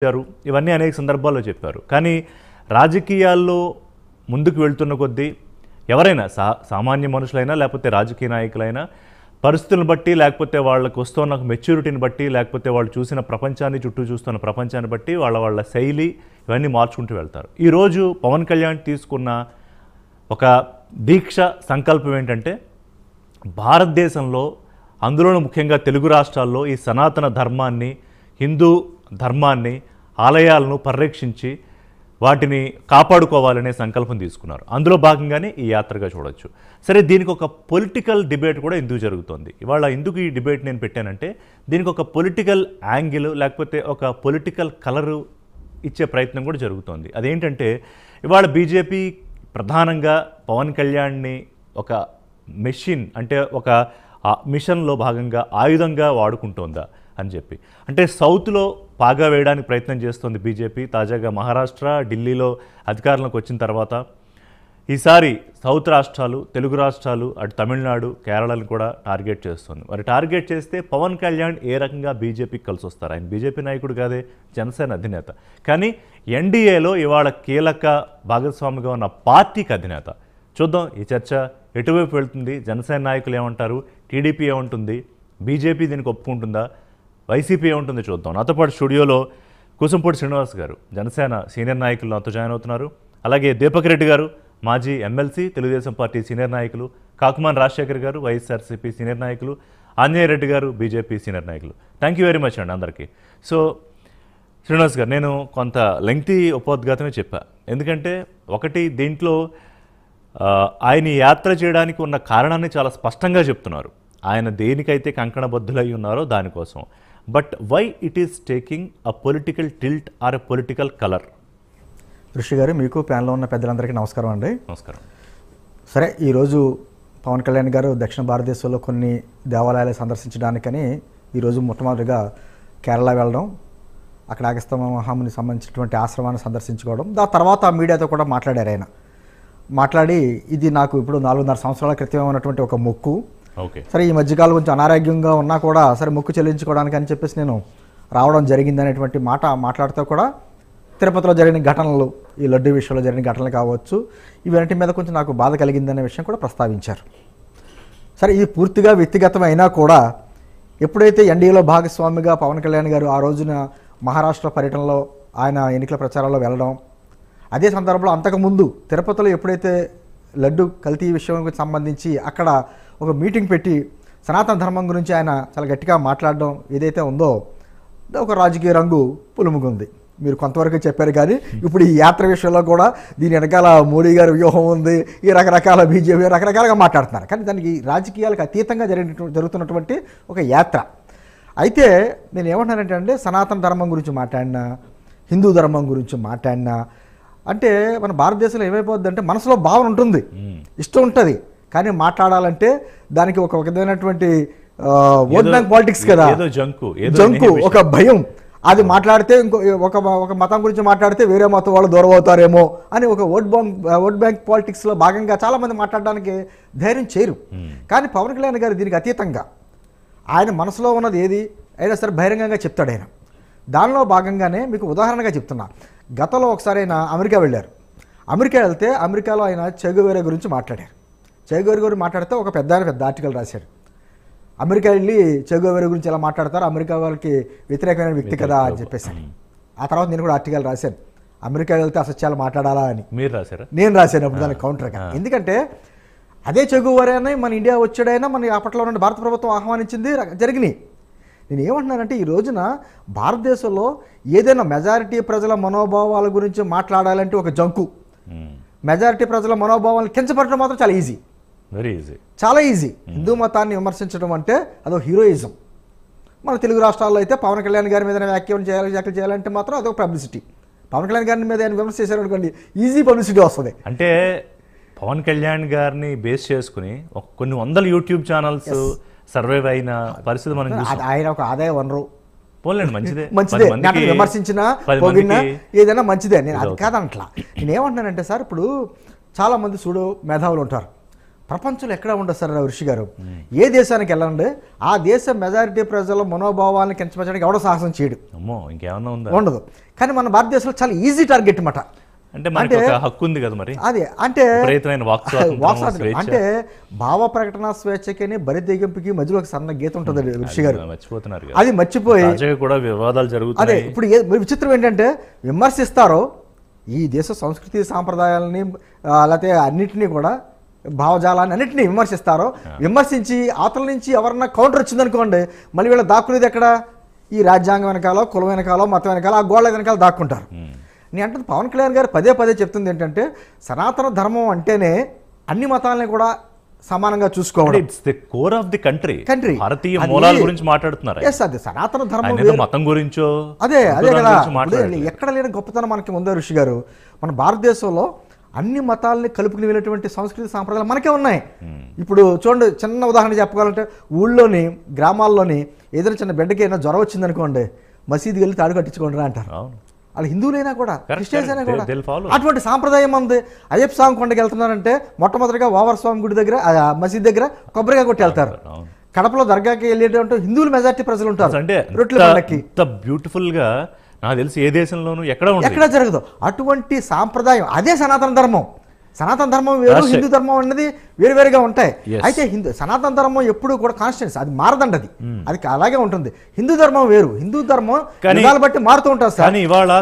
ఇవన్నీ అనేక సందర్భాల్లో చెప్పారు. కానీ రాజకీయాల్లో ముందుకు వెళ్తున్న కొద్దీ ఎవరైనా సామాన్య మనుషులైనా లేకపోతే రాజకీయ నాయకులైనా పరిస్థితులను బట్టి లేకపోతే వాళ్ళకు వస్తున్న మెచ్యూరిటీని బట్టి లేకపోతే వాళ్ళు చూసిన ప్రపంచాన్ని చుట్టూ చూస్తున్న ప్రపంచాన్ని బట్టి వాళ్ళ శైలి ఇవన్నీ మార్చుకుంటూ వెళ్తారు. ఈరోజు పవన్ కళ్యాణ్ తీసుకున్న ఒక దీక్ష సంకల్పం ఏంటంటే భారతదేశంలో అందులోనూ ముఖ్యంగా తెలుగు రాష్ట్రాల్లో ఈ సనాతన ధర్మాన్ని హిందూ ధర్మాన్ని ఆలయాలను పరిరక్షించి వాటిని కాపాడుకోవాలనే సంకల్పం తీసుకున్నారు. అందులో భాగంగానే ఈ యాత్రగా చూడొచ్చు. సరే, దీనికి ఒక పొలిటికల్ డిబేట్ కూడా ఎందుకు జరుగుతుంది? ఇవాళ ఎందుకు ఈ డిబేట్ నేను పెట్టానంటే దీనికి ఒక పొలిటికల్ యాంగిల్ లేకపోతే ఒక పొలిటికల్ కలరు ఇచ్చే ప్రయత్నం కూడా జరుగుతోంది. అదేంటంటే ఇవాళ బీజేపీ ప్రధానంగా పవన్ కళ్యాణ్ని ఒక మెషిన్ అంటే ఒక మిషన్లో భాగంగా ఆయుధంగా వాడుకుంటోందా అని చెప్పి, అంటే సౌత్లో పాగా వేయడానికి ప్రయత్నం చేస్తోంది బీజేపీ. తాజాగా మహారాష్ట్ర, ఢిల్లీలో అధికారంలోకి వచ్చిన తర్వాత ఈసారి సౌత్ రాష్ట్రాలు, తెలుగు రాష్ట్రాలు, అటు తమిళనాడు, కేరళను కూడా టార్గెట్ చేస్తుంది. మరి టార్గెట్ చేస్తే పవన్ కళ్యాణ్ ఏ రకంగా బీజేపీకి కలిసి వస్తారు? ఆయన బీజేపీ నాయకుడు కాదే, జనసేన అధినేత. కానీ ఎన్డీఏలో ఇవాళ కీలక భాగస్వామిగా ఉన్న పార్టీకి అధినేత. చూద్దాం ఈ చర్చ ఎటువైపు వెళ్తుంది, జనసేన నాయకులు ఏమంటారు, టీడీపీ ఏమంటుంది, బీజేపీ దీనికి ఒప్పుకుంటుందా, వైసీపీ ఏముంటుందో చూద్దాం. నాతో పాటు స్టూడియోలో కుసంపూడి శ్రీనివాస్ గారు, జనసేన సీనియర్ నాయకులు నాతో జాయిన్ అవుతున్నారు. అలాగే దీపక్ రెడ్డి గారు, మాజీ ఎమ్మెల్సీ, తెలుగుదేశం పార్టీ సీనియర్ నాయకులు. కాకుమాన్ రాజశేఖర్ గారు, వైఎస్ఆర్సీపీ సీనియర్ నాయకులు. ఆంజనేయ రెడ్డి గారు, బీజేపీ సీనియర్ నాయకులు. థ్యాంక్ యూ వెరీ మచ్ అండి అందరికీ. సో శ్రీనివాస్ గారు, నేను కొంత లెంగ్తీ ఉపోద్ఘాతమే చెప్పా. ఎందుకంటే ఒకటి, దీంట్లో ఆయన యాత్ర చేయడానికి ఉన్న కారణాన్ని చాలా స్పష్టంగా చెప్తున్నారు. ఆయన దేనికైతే కంకణబద్ధులై ఉన్నారో దానికోసం. But why it is taking a political tilt or a political colour? Rishi గారు, మీకు ప్యానెల్లో ఉన్న పెద్దలందరికీ నమస్కారం అండి. నమస్కారం. సరే, ఈరోజు పవన్ కళ్యాణ్ గారు దక్షిణ భారతదేశంలో కొన్ని దేవాలయాలు సందర్శించడానికని ఈరోజు మొట్టమొదటిగా కేరళ వెళ్ళడం, అక్కడ అగస్త్య మహామునికి సంబంధించినటువంటి ఆశ్రమాన్ని సందర్శించుకోవడం, దాని తర్వాత మీడియాతో కూడా మాట్లాడారు. ఆయన మాట్లాడి ఇది నాకు ఇప్పుడు 4.5 సంవత్సరాల క్రితం ఉన్నటువంటి ఒక మొక్కు. సరే, ఈ మధ్యకాలం కొంచెం అనారోగ్యంగా ఉన్నా కూడా సరే మొక్కు చెల్లించుకోవడానికి అని చెప్పేసి నేను రావడం జరిగింది అనేటువంటి మాట మాట్లాడుతూ కూడా తిరుపతిలో జరిగిన ఘటనలు, ఈ లడ్డు విషయంలో జరిగిన ఘటనలు కావచ్చు, ఇవన్నిటి మీద కొంచెం నాకు బాధ కలిగిందనే విషయం కూడా ప్రస్తావించారు. సరే, ఇది పూర్తిగా వ్యక్తిగతమైనా కూడా ఎప్పుడైతే ఎన్డీఏలో భాగస్వామిగా పవన్ కళ్యాణ్ గారు ఆ రోజున మహారాష్ట్ర పర్యటనలో ఆయన ఎన్నికల ప్రచారంలో వెళ్ళడం, అదే సందర్భంలో అంతకుముందు తిరుపతిలో ఎప్పుడైతే లడ్డు కల్తీ విషయానికి సంబంధించి అక్కడ ఒక మీటింగ్ పెట్టి సనాతన ధర్మం గురించి ఆయన చాలా గట్టిగా మాట్లాడడం ఏదైతే ఉందో ఒక రాజకీయ రంగు పులుముకుంది. మీరు కొంతవరకు చెప్పారు. కానీ ఇప్పుడు ఈ యాత్ర విషయంలో కూడా దీని వెనకాల మోడీ గారి వ్యూహం ఉంది, ఈ రకరకాల బీజేపీ రకరకాలుగా మాట్లాడుతున్నారు. కానీ దానికి రాజకీయాలకు అతీతంగా జరుగుతున్నటువంటి ఒక యాత్ర. అయితే నేను ఏమంటున్నానంటే అండి, సనాతన ధర్మం గురించి మాట్లాడినా, హిందూ ధర్మం గురించి మాట్లాడినా, అంటే మన భారతదేశంలో ఏమైపోద్ది అంటే మనసులో భావన ఉంటుంది, ఇష్టం ఉంటుంది, కానీ మాట్లాడాలంటే దానికి ఒక విధమైనటువంటి ఓట్ బ్యాంక్ పాలిటిక్స్ కదా, జంకు, ఒక భయం. అది మాట్లాడితే ఒక మతం గురించి మాట్లాడితే వేరే మతం వాళ్ళు దూరం అవుతారేమో అని ఒక ఓట్ బ్యాంక్ పాలిటిక్స్లో భాగంగా చాలామంది మాట్లాడడానికి ధైర్యం చేయరు. కానీ పవన్ కళ్యాణ్ గారు దీనికి అతీతంగా ఆయన మనసులో ఉన్నది ఏది అయినా సరే బహిరంగంగా చెప్తాడు ఆయన. దానిలో భాగంగానే మీకు ఉదాహరణగా చెప్తున్నా. గతంలో ఒకసారి ఆయన అమెరికా వెళ్ళారు. అమెరికా వెళ్తే అమెరికాలో ఆయన చె గెవేరా గురించి మాట్లాడారు. చె గెవేరా గురించి మాట్లాడితే ఒక పెద్ద ఆర్టికల్ రాశాడు. అమెరికా వెళ్ళి చె గెవేరా గురించి ఎలా మాట్లాడతారు, అమెరికా వాళ్ళకి వ్యతిరేకమైన వ్యక్తి కదా అని చెప్పేసి. ఆ తర్వాత నేను కూడా ఆర్టికల్ రాశాను, అమెరికా వెళ్తే అసత్యాలు మాట్లాడాలా అని. మీరు రాశారా? నేను రాశాను అప్పుడు దానికి కౌంటర్గా. ఎందుకంటే అదే చె గెవేరానే మన ఇండియా వచ్చాడైనా మన అప్పట్లో ఉన్న భారత ప్రభుత్వం ఆహ్వానించింది, జరిగినాయి. నేను ఏమంటున్నానంటే ఈ రోజున భారతదేశంలో ఏదైనా మెజారిటీ ప్రజల మనోభావాల గురించి మాట్లాడాలంటే ఒక జంకు, మెజారిటీ ప్రజల మనోభావాలను కించపరచడం మాత్రం చాలా ఈజీ, వెరీ ఈజీ, చాలా ఈజీ. హిందూ మతాన్ని విమర్శించడం అంటే అదొక హీరోయిజం. మన తెలుగు రాష్ట్రాల్లో అయితే పవన్ కళ్యాణ్ గారి మీద వ్యాఖ్యలు చేయాలంటే మాత్రం అదొక పబ్లిసిటీ. పవన్ కళ్యాణ్ గారి మీద విమర్శ చేశారనుకోండి, ఈజీ పబ్లిసిటీ వస్తుంది. అంటే పవన్ కళ్యాణ్ గారిని బేస్ చేసుకుని కొన్ని వందల యూట్యూబ్ ఛానల్స్ సర్వైవ్ అయిన పరిస్థితి మనం చూస్తాం. ఆయన ఒక ఆదాయ వనరు. పోలేండి, మంచిదే, విమర్శించినా పోగినా ఏదైనా మంచిదే, నేను అది కాదంట్లా. నేను ఏమంటున్నానంటే సార్, ఇప్పుడు చాలామంది చూడు మేధావులు ఉంటారు, ప్రపంచంలో ఎక్కడ ఉండదు సార్ ఋషి గారు. ఏ దేశానికి వెళ్ళండి, ఆ దేశ మెజారిటీ ప్రజల మనోభావాలను కించపరచడానికి ఎవడో సాహసం చేయడు. అమ్మో ఇంకేమన్నా ఉందా? ఉండదు. కానీ మన భారతదేశంలో చాలా ఈజీ టార్గెట్ అన్నమాట. అంటే మనకి ఒక హక్కు ఉంది కదా మరి. అదే అంటే వాక్ స్వాతంత్రం, అంటే భావ ప్రకటన స్వేచ్ఛకి బరి తెగింపుకి మధ్యలో ఒక సన్న గీత ఉంటుంది ఋషి గారు. మర్చిపోతున్నారు కదా. అది మర్చిపోయి కూడా వివాదాలు అదే జరుగుతాయి. ఇప్పుడు విచిత్రం ఏంటంటే విమర్శిస్తారో ఈ దేశ సంస్కృతి సాంప్రదాయాలని లేకపోతే అన్నిటినీ కూడా భావజాలాన్ని అన్నింటినీ విమర్శిస్తారో, విమర్శించి అవతల నుంచి ఎవరన్నా కౌంటర్ వచ్చిందనుకోండి, మళ్ళీ వీళ్ళ దాక్కునేది ఎక్కడ? ఈ రాజ్యాంగం వెనకాలో, కులం వెనకాలో, మతం వెనకాల, ఆ గోళ్ళ వెనకాల దాక్కుంటారు. నేను అంటే పవన్ కళ్యాణ్ గారు పదే పదే చెప్తుంది ఏంటంటే సనాతన ధర్మం అంటేనే అన్ని మతాలని కూడా సమానంగా చూసుకోవడం. It's the core of the country. భారతీయ అది మూలాల గురించి మాట్లాడుతున్నారు. ఎస్, అది సనాతన ధర్మం మతం గురించో అదే కదా. ఎక్కడ లేని గొప్పతనం మనకి ఉందా ఋషి గారు? మన భారతదేశంలో అన్ని మతాలని కలుపుకుని వెళ్ళేటువంటి సంస్కృతి సాంప్రదాయాలు మనకే ఉన్నాయి. ఇప్పుడు చూడండి, చిన్న ఉదాహరణ చెప్పుకోవాలంటే ఊళ్ళోని గ్రామాల్లోని ఏదైనా చిన్న బిడ్డకి ఏదైనా జ్వరం వచ్చిందనుకోండి, మసీదుకి వెళ్ళి తాడు కట్టించుకోండి అంటారు. వాళ్ళు హిందువులైనా కూడా, క్రిస్టియన్స్ అయినా కూడా అటువంటి సాంప్రదాయం ఉంది. అయ్యప్ప స్వామి కొండకి వెళ్తున్నారంటే మొట్టమొదటిగా ఓవర్ స్వామి గుడి దగ్గర, మసీద్ దగ్గర కొబ్బరిగా కొట్టి వెళ్తారు. కడపలో దర్గాకి వెళ్ళేటంటే హిందువులు మెజార్టీ ప్రజలు ఉంటారు. అంటే రొట్టెల పండక్కి బ్యూటిఫుల్ గా నాకు తెలిసి ఏ దేశంలోనూ ఎక్కడ జరగదు అటువంటి సాంప్రదాయం. అదే సనాతన ధర్మం. సనాతన ధర్మం వేరు, హిందూ ధర్మం అనేది వేరువేరుగా ఉంటాయి. అయితే సనాతన ధర్మం ఎప్పుడు కూడా కాన్స్టెన్స్, అది మారదండి. అది అలాగే ఉంటుంది. హిందూ ధర్మం వేరు, హిందూ ధర్మం బట్టి మారుతూ ఉంటుంది సార్.